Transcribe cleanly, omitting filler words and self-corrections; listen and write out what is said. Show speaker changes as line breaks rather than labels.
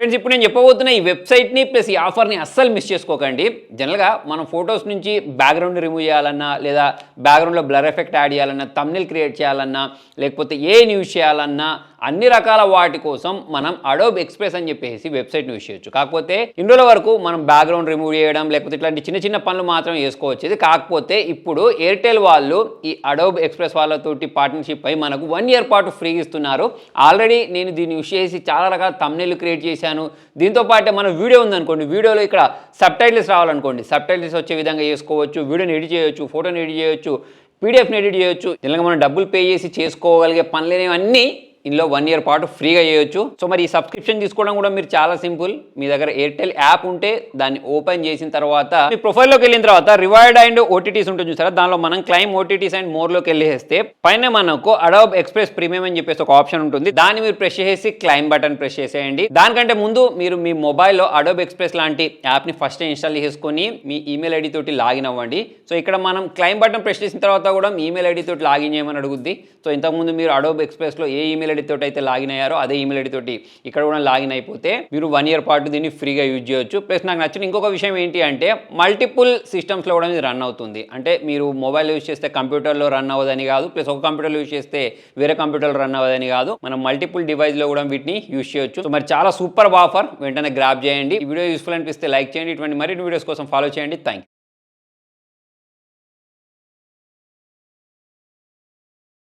Friends ఇప్పుడు నేను చెప్పబోతున్న ఈ వెబ్సైట్ని ప్లస్ ఈ ఆఫర్ని అస్సలు మిస్ చేసుకోకండి. జనరల్గా మనం ఫొటోస్ నుంచి బ్యాక్గ్రౌండ్ రిమూవ్ చేయాలన్నా, లేదా బ్యాక్గ్రౌండ్లో బ్లర్ ఎఫెక్ట్ యాడ్ చేయాలన్నా, థంబ్నెయిల్ క్రియేట్ చేయాలన్నా, లేకపోతే యూజ్ చేయాలన్నా అన్ని రకాల వాటి కోసం మనం అడోబ్ ఎక్స్ప్రెస్ అని చెప్పేసి వెబ్సైట్ని యూజ్ చేయొచ్చు. కాకపోతే ఇన్ని వరకు మనం బ్యాక్గ్రౌండ్ రిమూవ్ చేయడం లేకపోతే ఇట్లాంటి చిన్న చిన్న పనులు మాత్రం చేసుకోవచ్చు. కాకపోతే ఇప్పుడు ఎయిర్టెల్ వాళ్ళు ఈ అడోబ్ ఎక్స్ప్రెస్ వాళ్ళతోటి పార్ట్నర్షిప్ అయి మనకు 1 year పాటు ఫ్రీ ఇస్తున్నారు. ఆల్రెడీ నేను దీన్ని యూజ్ చేసి చాలా రకాల థంబ్నెయిల్ క్రియేట్ చేశాను. దీంతో పాటే మన వీడియో ఉందనుకోండి, వీడియోలో ఇక్కడ సబ్‌టైటిల్స్ రావాలనుకోండి, సబ్‌టైటిల్స్ వచ్చే విధంగా చేసుకోవచ్చు, వీడియోని ఎడిట్ చేయొచ్చు, ఫోటోని ఎడిట్ చేయొచ్చు, పీడిఎఫ్ని ఎడిట్ చేయొచ్చు. ఇలా మనం డబ్బులు పే చేసి చేసుకోగలిగే పనులేవన్నీ ఇందులో 1 year పాటు ఫ్రీగా చేయొచ్చు. సో మరి ఈ సబ్స్క్రిప్షన్ తీసుకోవడం కూడా మీరు చాలా సింపుల్. మీ దగ్గర ఎయిర్టెల్ యాప్ ఉంటే దాన్ని ఓపెన్ చేసిన తర్వాత మీ ప్రొఫైల్లోకి వెళ్ళిన తర్వాత రివార్డ్ అండ్ ఓటీటీస్ ఉంటుంది చూసారా, దానిలో మనం క్లైమ్ ఓటీటీస్ అండ్ మోర్లోకి వెళ్ళేస్తే పైన మనకు అడోబ్ ఎక్స్ప్రెస్ ప్రీమియం అని చెప్పేసి ఒక ఆప్షన్ ఉంటుంది. దాన్ని మీరు ప్రెస్ చేసి క్లైమ్ బటన్ ప్రెస్ చేసేయండి. దానికంటే ముందు మీరు మీ మొబైల్లో అడోబ్ ఎక్స్ప్రెస్ లాంటి యాప్ని ఫస్ట్ ఇన్స్టాల్ చేసుకొని మీ ఈమెయిల్ ఐడి తోటి లాగిన్ అవ్వండి. సో ఇక్కడ మనం క్లైమ్ బటన్ ప్రెస్ చేసిన తర్వాత కూడా మీ ఈమెయిల్ ఐడి తోటి లాగిన్ చేయమని అడుగుద్ది. సో ఇంతకుముందు మీరు అడోబ్ ఎక్స్ప్రెస్లో ఏ ఈమెయిల్ ఐడి తోటి అయితే లాగిన్ అయ్యారో అదే ఈమెయిల్ ఐడి తోటి ఇక్కడ కూడా లాగిన్ అయిపోతే మీరు 1 year పాటు దీన్ని ఫ్రీగా యూజ్ చేయొచ్చు. ప్లస్ నాకు నచ్చిన ఇంకొక విషయం ఏంటి అంటే మల్టిపుల్ సిస్టమ్స్లో కూడా ఇది రన్ అవుతుంది. అంటే మీరు మొబైల్ యూజ్ చేస్తే కంప్యూటర్లో రన్ అవ్వదని కాదు, ప్లస్ ఒక కంప్యూటర్లో యూజ్ చేస్తే వేరే కంప్యూటర్లో రన్ అవ్వదని కాదు, మనం మల్టిపుల్ డివైస్లో కూడా వీటిని యూజ్ చేయొచ్చు. సో మరి చాలా సూపర్ ఆఫర్, వెంటనే గ్రాబ్ చేయండి. ఈ వీడియో యూస్ఫుల్ అనిపిస్తే లైక్ చేయండి. ఇటువంటి మరిన్ని వీడియోస్ కోసం ఫాలో చేయండి. Thank you.